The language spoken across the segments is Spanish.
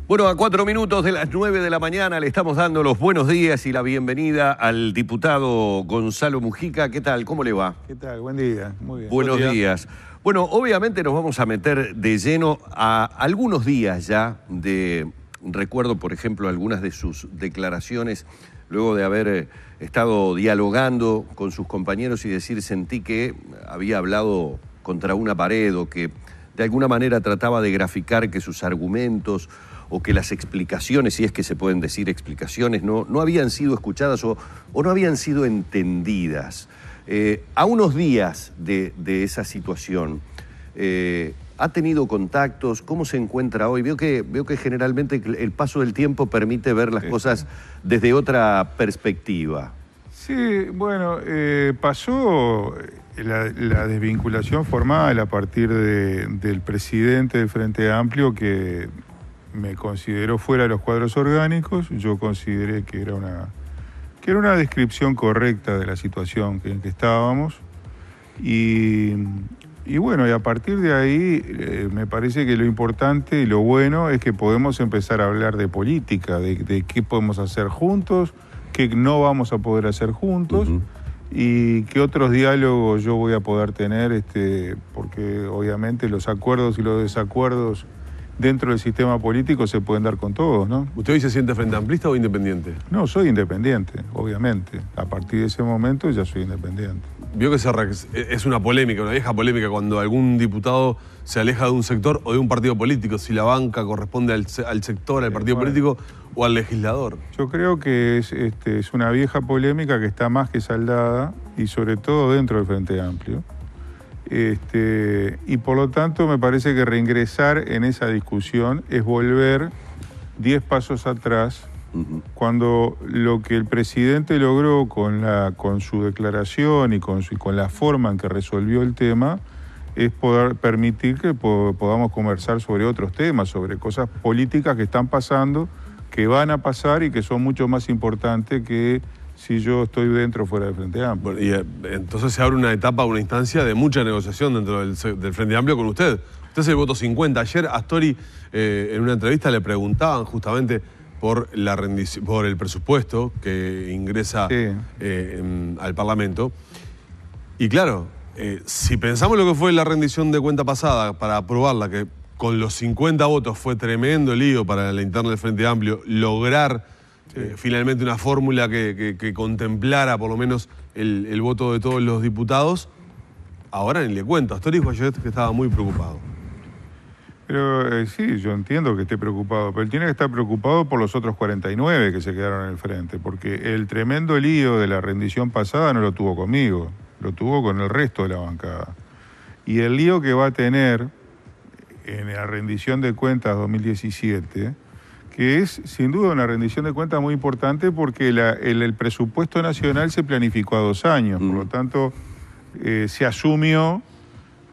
Bueno, a 4 minutos de las 9 de la mañana le estamos dando los buenos días y la bienvenida al diputado Gonzalo Mujica. ¿Qué tal? ¿Cómo le va? ¿Qué tal? Buen día. Muy bien. Buenos días. Bueno, obviamente nos vamos a meter de lleno a algunos días ya de recuerdo, por ejemplo, algunas de sus declaraciones luego de haber estado dialogando con sus compañeros y decir, sentí que había hablado contra una pared o que de alguna manera trataba de graficar que sus argumentos o que las explicaciones, si es que se pueden decir explicaciones, no habían sido escuchadas o no habían sido entendidas. A unos días de esa situación, ¿ha tenido contactos? ¿Cómo se encuentra hoy? Veo que generalmente el paso del tiempo permite ver las cosas desde otra perspectiva. Sí, bueno, pasó la desvinculación formal a partir del presidente del Frente Amplio, que me consideró fuera de los cuadros orgánicos. Yo consideré que era una descripción correcta de la situación en que estábamos. Y bueno, y a partir de ahí me parece que lo importante y lo bueno es que podemos empezar a hablar de política, de qué podemos hacer juntos, qué no vamos a poder hacer juntos, y qué otros diálogos yo voy a poder tener, porque obviamente los acuerdos y los desacuerdos dentro del sistema político se pueden dar con todos, ¿no? ¿Usted hoy se siente frente amplista o independiente? No, soy independiente, obviamente. A partir de ese momento ya soy independiente. Vio que es una polémica, una vieja polémica, cuando algún diputado se aleja de un sector o de un partido político, si la banca corresponde al sector, al partido político o al legislador. Yo creo que es una vieja polémica que está más que saldada, y sobre todo dentro del Frente Amplio. Y por lo tanto me parece que reingresar en esa discusión es volver 10 pasos atrás, cuando lo que el presidente logró con su declaración y con la forma en que resolvió el tema es poder permitir que podamos conversar sobre otros temas, sobre cosas políticas que están pasando, que van a pasar y que son mucho más importantes que si yo estoy dentro o fuera del Frente Amplio. Bueno, y entonces se abre una etapa, una instancia de mucha negociación dentro del Frente Amplio con usted. Usted es el voto 50. Ayer Astori, en una entrevista, le preguntaban justamente por el presupuesto que ingresa al Parlamento. Y claro, si pensamos lo que fue la rendición de cuenta pasada para aprobarla, que con los 50 votos fue tremendo lío para la interna del Frente Amplio lograr finalmente una fórmula que contemplara por lo menos el voto de todos los diputados. Ahora ni le cuento. Astori dijo ayer que estaba muy preocupado. Pero sí, yo entiendo que esté preocupado, pero él tiene que estar preocupado por los otros 49 que se quedaron en el frente, porque el tremendo lío de la rendición pasada no lo tuvo conmigo, lo tuvo con el resto de la bancada. Y el lío que va a tener en la rendición de cuentas 2017, que es sin duda una rendición de cuentas muy importante, porque el presupuesto nacional se planificó a 2 años, por lo tanto se asumió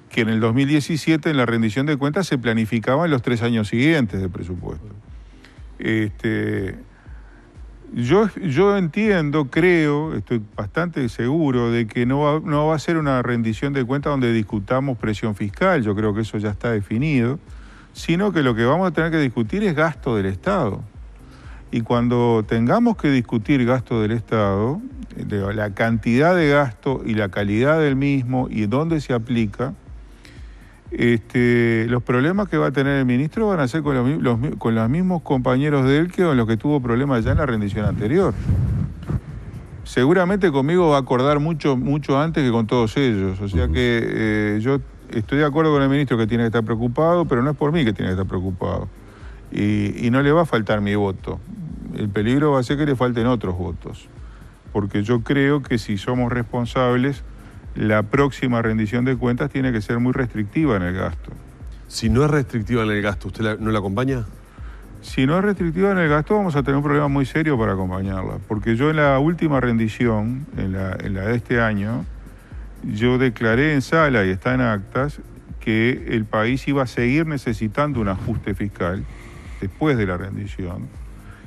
que en el 2017 en la rendición de cuentas se planificaban los 3 años siguientes de presupuesto. Yo entiendo, creo, estoy bastante seguro de que no va a ser una rendición de cuentas donde discutamos presión fiscal, yo creo que eso ya está definido, sino que lo que vamos a tener que discutir es gasto del Estado. Y cuando tengamos que discutir gasto del Estado, la cantidad de gasto y la calidad del mismo y dónde se aplica, los problemas que va a tener el ministro van a ser con los mismos compañeros de él que con los que tuvo problemas ya en la rendición anterior. Seguramente conmigo va a acordar mucho antes que con todos ellos. O sea que yo estoy de acuerdo con el ministro que tiene que estar preocupado, pero no es por mí que tiene que estar preocupado. Y no le va a faltar mi voto. El peligro va a ser que le falten otros votos. Porque yo creo que si somos responsables, la próxima rendición de cuentas tiene que ser muy restrictiva en el gasto. Si no es restrictiva en el gasto, ¿usted no la acompaña? Si no es restrictiva en el gasto, vamos a tener un problema muy serio para acompañarla. Porque yo en la última rendición, en la de este año, yo declaré en sala, y está en actas, que el país iba a seguir necesitando un ajuste fiscal después de la rendición.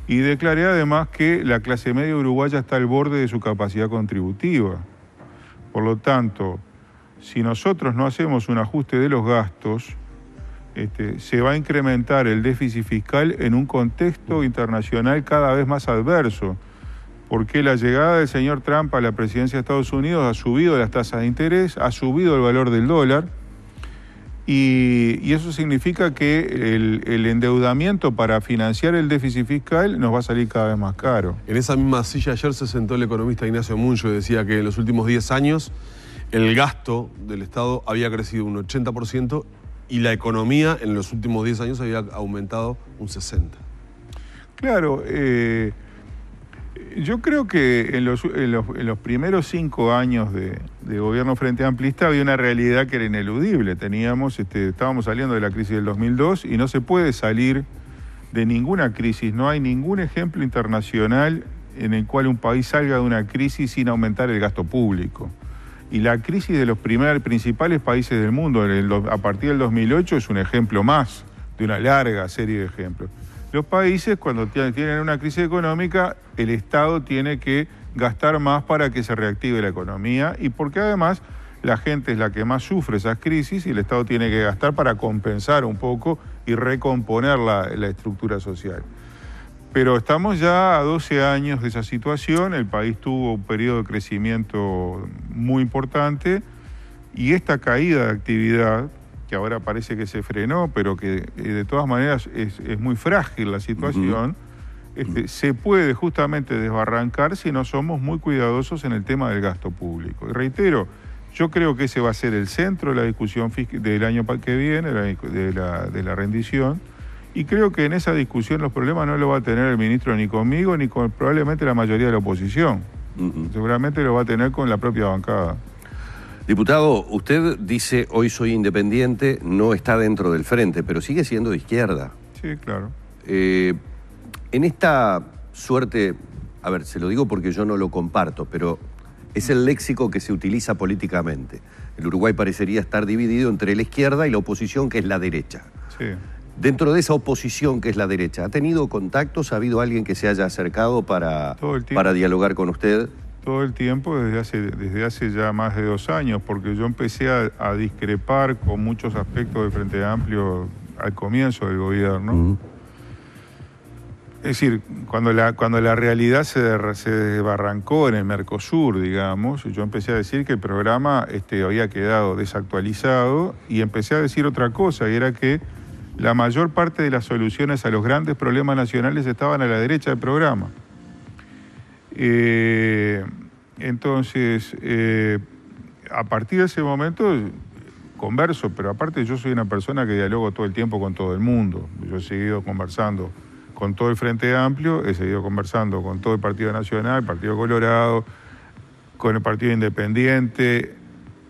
Y declaré además que la clase media uruguaya está al borde de su capacidad contributiva. Por lo tanto, si nosotros no hacemos un ajuste de los gastos, se va a incrementar el déficit fiscal en un contexto internacional cada vez más adverso, porque la llegada del señor Trump a la presidencia de Estados Unidos ha subido las tasas de interés, ha subido el valor del dólar, y eso significa que el endeudamiento para financiar el déficit fiscal nos va a salir cada vez más caro. En esa misma silla ayer se sentó el economista Ignacio Muncho y decía que en los últimos 10 años el gasto del Estado había crecido un 80% y la economía en los últimos 10 años había aumentado un 60%. Claro, yo creo que en los primeros 5 años de gobierno Frente Amplista había una realidad que era ineludible. Estábamos saliendo de la crisis del 2002 y no se puede salir de ninguna crisis. No hay ningún ejemplo internacional en el cual un país salga de una crisis sin aumentar el gasto público. Y la crisis de los principales países del mundo a partir del 2008 es un ejemplo más de una larga serie de ejemplos. Los países, cuando tienen una crisis económica, el Estado tiene que gastar más para que se reactive la economía, y porque además la gente es la que más sufre esas crisis y el Estado tiene que gastar para compensar un poco y recomponer la estructura social. Pero estamos ya a 12 años de esa situación, el país tuvo un periodo de crecimiento muy importante y esta caída de actividad, que ahora parece que se frenó, pero que de todas maneras es muy frágil la situación, se puede justamente desbarrancar si no somos muy cuidadosos en el tema del gasto público. Y reitero, yo creo que ese va a ser el centro de la discusión del año que viene, de la rendición, y creo que en esa discusión los problemas no los va a tener el ministro ni conmigo, ni con probablemente la mayoría de la oposición. Seguramente lo va a tener con la propia bancada. Diputado, usted dice hoy soy independiente, no está dentro del frente, pero sigue siendo de izquierda. Sí, claro. En esta suerte, a ver, se lo digo porque yo no lo comparto, pero es el léxico que se utiliza políticamente. El Uruguay parecería estar dividido entre la izquierda y la oposición, que es la derecha. Sí. Dentro de esa oposición que es la derecha, ¿ha tenido contactos? ¿Ha habido alguien que se haya acercado para dialogar con usted? Todo el tiempo, desde hace ya más de 2 años, porque yo empecé a discrepar con muchos aspectos del Frente Amplio al comienzo del gobierno. Es decir, cuando la realidad se desbarrancó en el Mercosur, digamos, yo empecé a decir que el programa había quedado desactualizado y empecé a decir otra cosa, y era que la mayor parte de las soluciones a los grandes problemas nacionales estaban a la derecha del programa. Entonces, a partir de ese momento converso, pero aparte yo soy una persona que dialogo todo el tiempo con todo el mundo. Yo he seguido conversando con todo el Frente Amplio, he seguido conversando con todo el Partido Nacional, el Partido Colorado, con el Partido Independiente.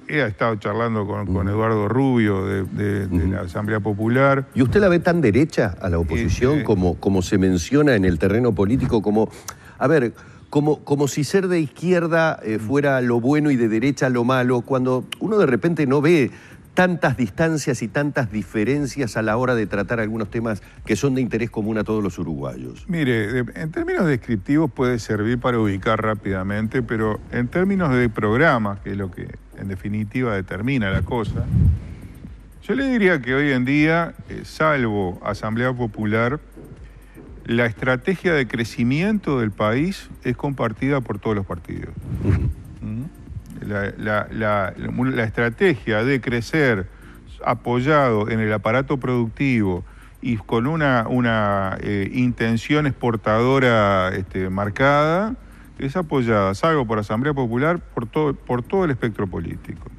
He estado charlando con Eduardo Rubio de la Asamblea Popular. ¿Y usted la ve tan derecha a la oposición como se menciona en el terreno político? Como si ser de izquierda fuera lo bueno y de derecha lo malo, cuando uno de repente no ve tantas distancias y tantas diferencias a la hora de tratar algunos temas que son de interés común a todos los uruguayos. Mire, en términos descriptivos puede servir para ubicar rápidamente, pero en términos de programa, que es lo que en definitiva determina la cosa, yo le diría que hoy en día, salvo Asamblea Popular, la estrategia de crecimiento del país es compartida por todos los partidos. La estrategia de crecer apoyado en el aparato productivo y con una intención exportadora marcada, es apoyada, salvo por Asamblea Popular, por todo el espectro político.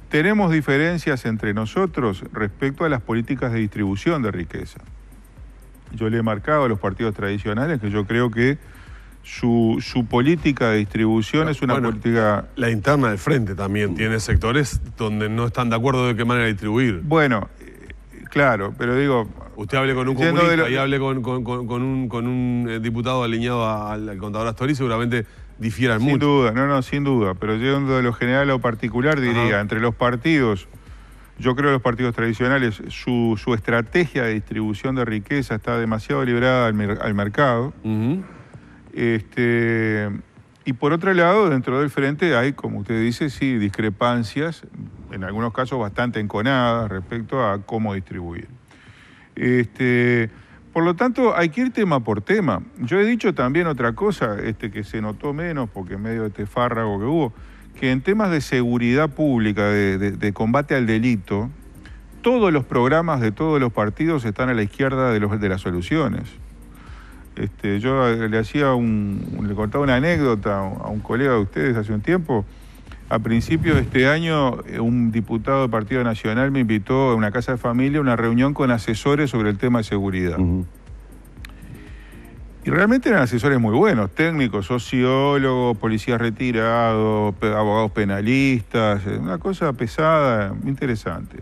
Tenemos diferencias entre nosotros respecto a las políticas de distribución de riqueza. Yo le he marcado a los partidos tradicionales que yo creo que su política de distribución es una política... La interna del Frente también tiene sectores donde no están de acuerdo de qué manera distribuir. Bueno, claro, pero digo... Usted hable con un comunista y hable con un diputado alineado al contador Astori, seguramente difieran mucho. Sin duda, sin duda. Pero yendo de lo general a lo particular, diría, entre los partidos, yo creo que los partidos tradicionales, su estrategia de distribución de riqueza está demasiado librada al mercado. Y por otro lado, dentro del Frente hay, como usted dice, sí, discrepancias en algunos casos bastante enconadas respecto a cómo distribuir. Por lo tanto, hay que ir tema por tema. Yo he dicho también otra cosa, que se notó menos, porque en medio de este fárrago que hubo, que en temas de seguridad pública, de combate al delito, todos los programas de todos los partidos están a la izquierda de las soluciones. Yo le contaba una anécdota a un colega de ustedes hace un tiempo. A principios de este año, un diputado del Partido Nacional me invitó a una casa de familia a una reunión con asesores sobre el tema de seguridad. Y realmente eran asesores muy buenos, técnicos, sociólogos, policías retirados, abogados penalistas, una cosa pesada, interesante.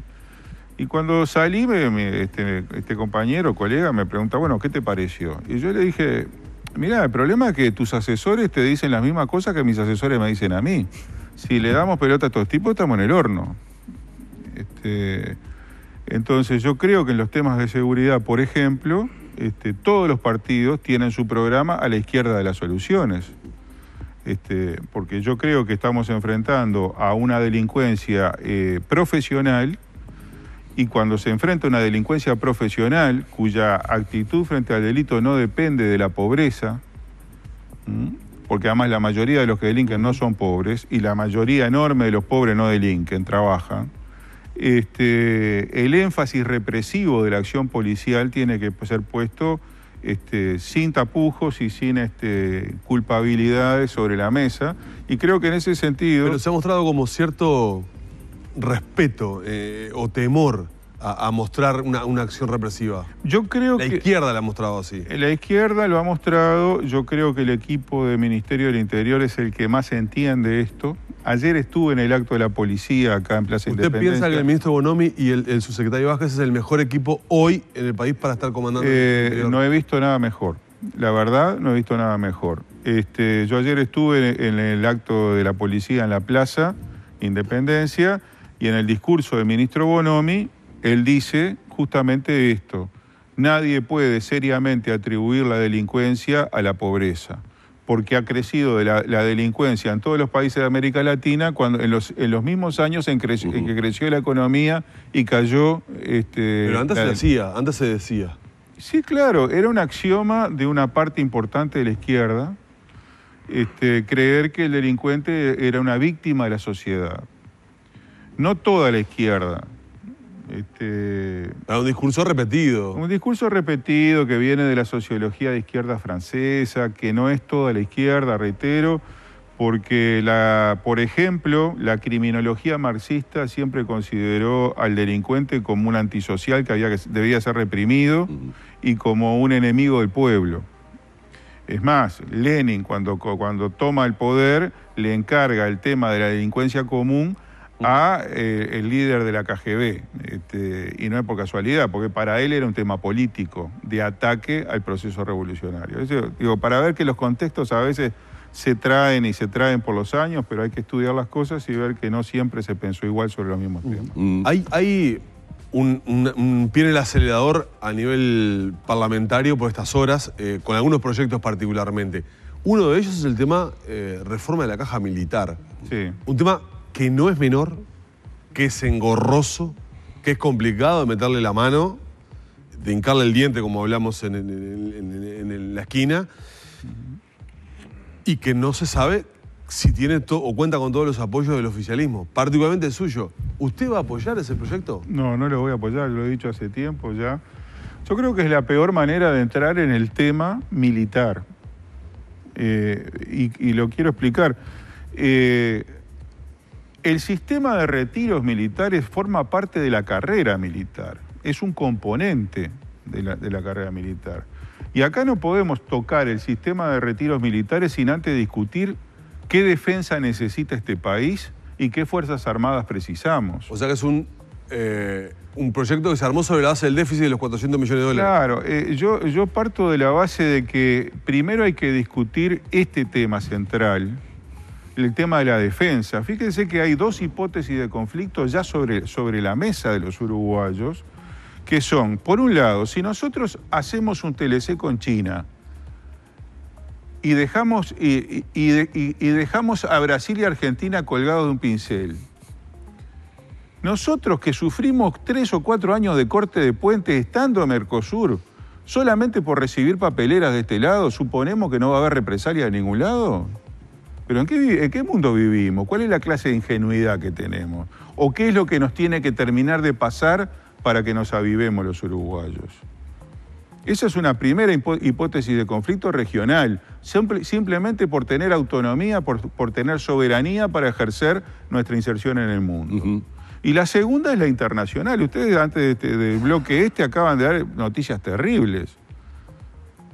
Y cuando salí, este compañero, colega, me pregunta, bueno, ¿qué te pareció? Y yo le dije, mira, el problema es que tus asesores te dicen las mismas cosas que mis asesores me dicen a mí. Si le damos pelota a estos tipos, estamos en el horno. Entonces yo creo que en los temas de seguridad, por ejemplo, todos los partidos tienen su programa a la izquierda de las soluciones. Porque yo creo que estamos enfrentando a una delincuencia profesional, y cuando se enfrenta a una delincuencia profesional cuya actitud frente al delito no depende de la pobreza, porque además la mayoría de los que delinquen no son pobres, y la mayoría enorme de los pobres no delinquen, trabajan, el énfasis represivo de la acción policial tiene que ser puesto sin tapujos y sin culpabilidades sobre la mesa, y creo que en ese sentido... Pero se ha mostrado como cierto respeto o temor a mostrar una acción represiva. Yo creo que... La izquierda la ha mostrado así. La izquierda lo ha mostrado. Yo creo que el equipo del Ministerio del Interior es el que más entiende esto. Ayer estuve en el acto de la policía acá en Plaza Independencia. ¿Usted piensa que el ministro Bonomi y el subsecretario Vázquez es el mejor equipo hoy en el país para estar comandando el interior? No he visto nada mejor. La verdad, no he visto nada mejor. Yo ayer estuve en el acto de la policía en la Plaza Independencia, y en el discurso del ministro Bonomi, él dice justamente esto: nadie puede seriamente atribuir la delincuencia a la pobreza, porque ha crecido la delincuencia en todos los países de América Latina cuando en los mismos años en que creció la economía y cayó... Pero antes se decía. Sí, claro, era un axioma de una parte importante de la izquierda, creer que el delincuente era una víctima de la sociedad. No toda la izquierda. Un discurso repetido. Un discurso repetido que viene de la sociología de izquierda francesa, que no es toda la izquierda, reitero, porque, por ejemplo, la criminología marxista siempre consideró al delincuente como un antisocial que debía ser reprimido y como un enemigo del pueblo. Es más, Lenin, cuando toma el poder, le encarga el tema de la delincuencia común a el líder de la KGB, y no es por casualidad, porque para él era un tema político, de ataque al proceso revolucionario. Eso, digo, para ver que los contextos a veces se traen por los años, pero hay que estudiar las cosas y ver que no siempre se pensó igual sobre los mismos temas. Hay un pie en el acelerador a nivel parlamentario por estas horas, con algunos proyectos particularmente. Uno de ellos es el tema reforma de la caja militar. Sí. Un tema que no es menor, que es engorroso, que es complicado de meterle la mano, de hincarle el diente, como hablamos en la esquina, y que no se sabe si tiene o cuenta con todos los apoyos del oficialismo, particularmente el suyo. ¿Usted va a apoyar ese proyecto? No, no lo voy a apoyar, lo he dicho hace tiempo ya. Yo creo que es la peor manera de entrar en el tema militar. Y lo quiero explicar. El sistema de retiros militares forma parte de la carrera militar, es un componente de la carrera militar. Y acá no podemos tocar el sistema de retiros militares sin antes discutir qué defensa necesita este país y qué fuerzas armadas precisamos. O sea que es un proyecto que se armó sobre la base del déficit de los 400 millones de dólares. Claro, yo parto de la base de que primero hay que discutir este tema central, el tema de la defensa. Fíjense que hay dos hipótesis de conflicto ya sobre la mesa de los uruguayos, que son, por un lado, si nosotros hacemos un TLC con China y dejamos a Brasil y Argentina colgados de un pincel, Nosotros que sufrimos 3 o 4 años de corte de puente estando en Mercosur, solamente por recibir papeleras de este lado, ¿suponemos que no va a haber represalia de ningún lado? ¿Pero en qué mundo vivimos? ¿Cuál es la clase de ingenuidad que tenemos? ¿O qué es lo que nos tiene que terminar de pasar para que nos avivemos los uruguayos? Esa es una primera hipótesis de conflicto regional, simplemente por tener autonomía, por tener soberanía para ejercer nuestra inserción en el mundo. Y la segunda es la internacional. Ustedes antes del bloque acaban de dar noticias terribles.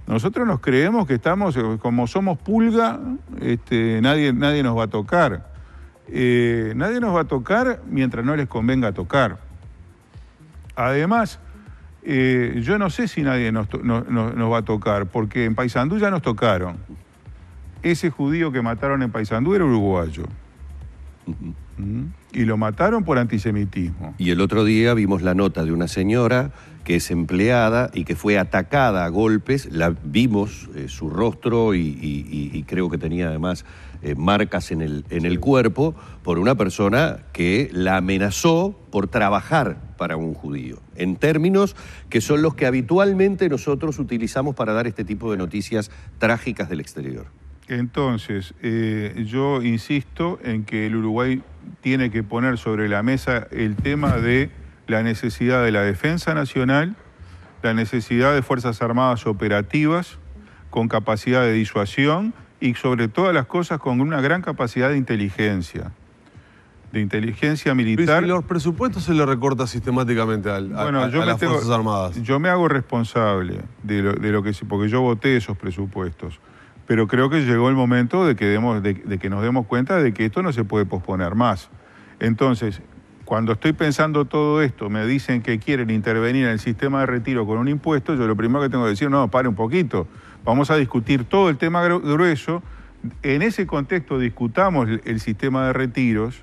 Nosotros nos creemos que estamos, como somos pulga, nadie nos va a tocar. Nadie nos va a tocar mientras no les convenga tocar. Además, yo no sé si nadie nos va a tocar, porque en Paysandú ya nos tocaron. Ese judío que mataron en Paysandú era uruguayo. Y lo mataron por antisemitismo. Y el otro día vimos la nota de una señora que es empleada y que fue atacada a golpes. La vimos, su rostro, y creo que tenía además marcas en el cuerpo por una persona que la amenazó por trabajar para un judío, en términos que son los que habitualmente nosotros utilizamos para dar este tipo de noticias trágicas del exterior. Entonces, yo insisto en que el Uruguay tiene que poner sobre la mesa el tema de la necesidad de la defensa nacional, la necesidad de Fuerzas Armadas operativas, con capacidad de disuasión y sobre todas las cosas con una gran capacidad de inteligencia militar. Y los presupuestos se le recorta sistemáticamente a las Fuerzas Armadas. Yo me hago responsable de lo que porque yo voté esos presupuestos. Pero creo que llegó el momento de que nos demos cuenta de que esto no se puede posponer más. Entonces, cuando estoy pensando todo esto, me dicen que quieren intervenir en el sistema de retiro con un impuesto, yo lo primero que tengo que decir, no, pare un poquito, vamos a discutir todo el tema grueso, en ese contexto discutamos el sistema de retiros,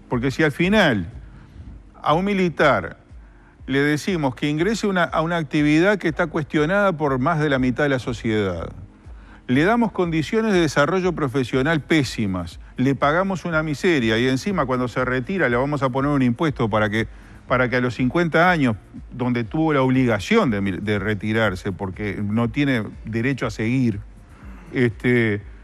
porque si al final a un militar le decimos que ingrese a una actividad que está cuestionada por más de la mitad de la sociedad, le damos condiciones de desarrollo profesional pésimas, le pagamos una miseria y encima cuando se retira le vamos a poner un impuesto para que a los 50 años, donde tuvo la obligación de retirarse porque no tiene derecho a seguir,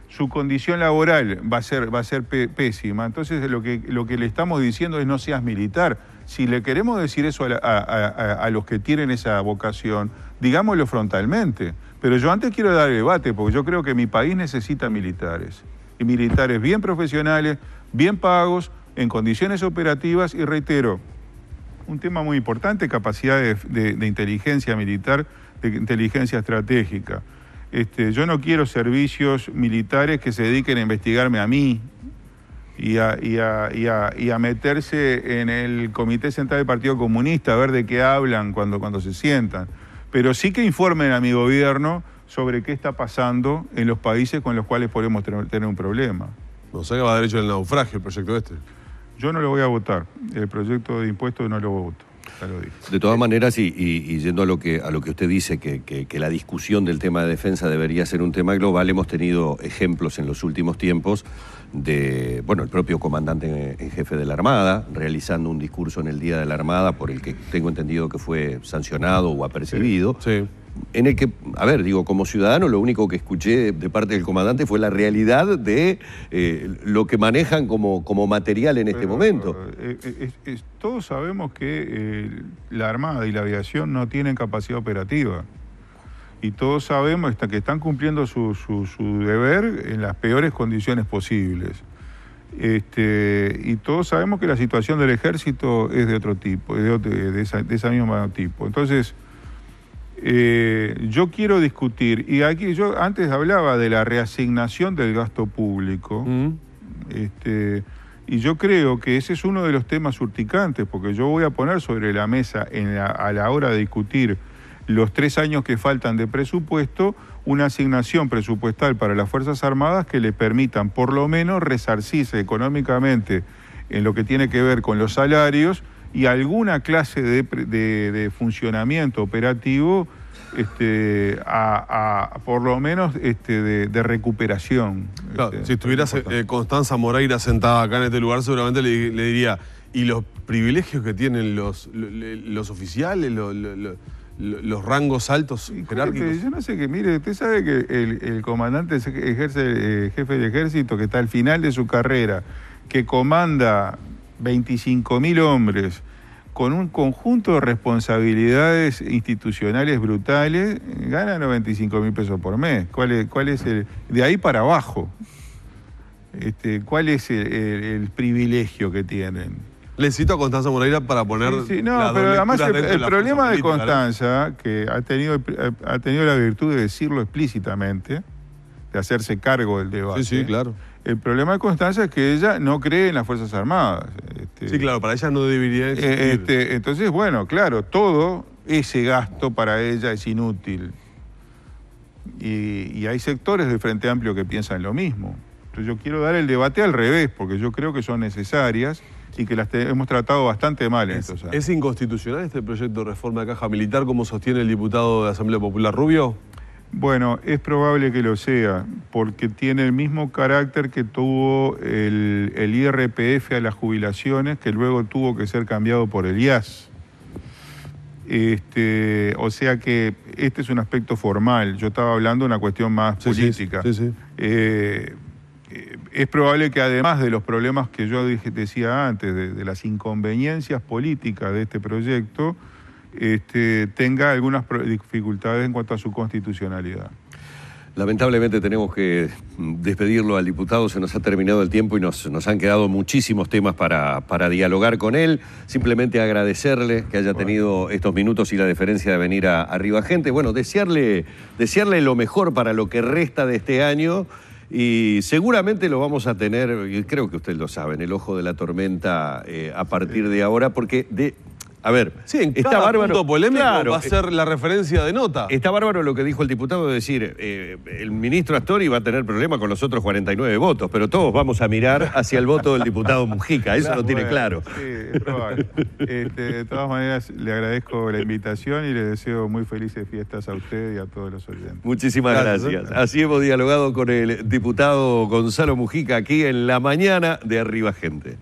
su condición laboral va a ser pésima. Entonces lo que le estamos diciendo es no seas militar. Si le queremos decir eso a los que tienen esa vocación, digámoslo frontalmente. Pero yo antes quiero dar el debate, porque yo creo que mi país necesita militares. Y militares bien profesionales, bien pagos, en condiciones operativas. Y reitero, un tema muy importante, capacidad de inteligencia militar, de inteligencia estratégica. Yo no quiero servicios militares que se dediquen a investigarme a mí y a meterse en el Comité Central del Partido Comunista, a ver de qué hablan cuando se sientan. Pero sí que informen a mi gobierno sobre qué está pasando en los países con los cuales podemos tener un problema. O sea que va derecho al naufragio el proyecto este. Yo no lo voy a votar. El proyecto de impuestos no lo voto. Ya lo dije. De todas maneras, y yendo a lo que usted dice, que la discusión del tema de defensa debería ser un tema global, hemos tenido ejemplos en los últimos tiempos de, el propio comandante en jefe de la Armada, realizando un discurso en el Día de la Armada, por el que tengo entendido que fue sancionado o apercibido. Sí. En el que, como ciudadano, lo único que escuché de parte del comandante fue la realidad de lo que manejan como material en este momento. Todos sabemos que la Armada y la aviación no tienen capacidad operativa. Y todos sabemos que están cumpliendo su deber en las peores condiciones posibles. Y todos sabemos que la situación del ejército es de otro tipo, de esa misma tipo. Entonces, yo quiero discutir, y aquí yo antes hablaba de la reasignación del gasto público, y yo creo que ese es uno de los temas urticantes, porque yo voy a poner sobre la mesa a la hora de discutir los 3 años que faltan de presupuesto, una asignación presupuestal para las Fuerzas Armadas que le permitan por lo menos resarcirse económicamente en lo que tiene que ver con los salarios y alguna clase de funcionamiento operativo, por lo menos de recuperación. Claro, si estuviera Constanza Moreira sentada acá en este lugar, seguramente le diría, ¿Y los privilegios que tienen los oficiales, los rangos altos jerárquicos? Yo no sé, que mire, usted sabe que el comandante jefe del ejército, que está al final de su carrera, que comanda 25.000 hombres, con un conjunto de responsabilidades institucionales brutales, gana 95.000 pesos por mes. ¿Cuál es el de ahí para abajo? ¿Cuál es el privilegio que tienen? Le cito a Constanza Moreira para poner... Sí, no, pero además el problema de Constanza, que ha tenido la virtud de decirlo explícitamente, de hacerse cargo del debate. Sí, claro. El problema de Constanza es que ella no cree en las Fuerzas Armadas. Sí, claro, para ella no debería existir. Entonces, bueno, claro, todo ese gasto para ella es inútil. Y hay sectores del Frente Amplio que piensan lo mismo. Entonces yo quiero dar el debate al revés, porque yo creo que son necesarias y que las hemos tratado bastante mal en estos años. ¿Es inconstitucional este proyecto de reforma de caja militar, como sostiene el diputado de la Asamblea Popular Rubio? Bueno, es probable que lo sea, porque tiene el mismo carácter que tuvo el IRPF a las jubilaciones, que luego tuvo que ser cambiado por el IAS. O sea que este es un aspecto formal. Yo estaba hablando de una cuestión más política. Sí. Es probable que además de los problemas que yo decía antes, de las inconveniencias políticas de este proyecto, tenga algunas dificultades en cuanto a su constitucionalidad. Lamentablemente tenemos que despedirlo al diputado, se nos ha terminado el tiempo y nos han quedado muchísimos temas para dialogar con él. Simplemente agradecerle que haya tenido estos minutos y la deferencia de venir a Arriba Gente. Bueno, desearle lo mejor para lo que resta de este año. Y seguramente lo vamos a tener, y creo que usted lo sabe, en el ojo de la tormenta a partir de ahora, porque a ver, sí, en está cada bárbaro, punto polémico claro, va a ser la referencia de nota. Está bárbaro lo que dijo el diputado, de decir, el ministro Astori va a tener problema con los otros 49 votos, pero todos vamos a mirar hacia el voto del diputado Mujica, eso lo tiene claro. Sí, es probable. De todas maneras, le agradezco la invitación y le deseo muy felices fiestas a usted y a todos los oyentes. Muchísimas gracias. Así hemos dialogado con el diputado Gonzalo Mujica aquí en la mañana de Arriba Gente.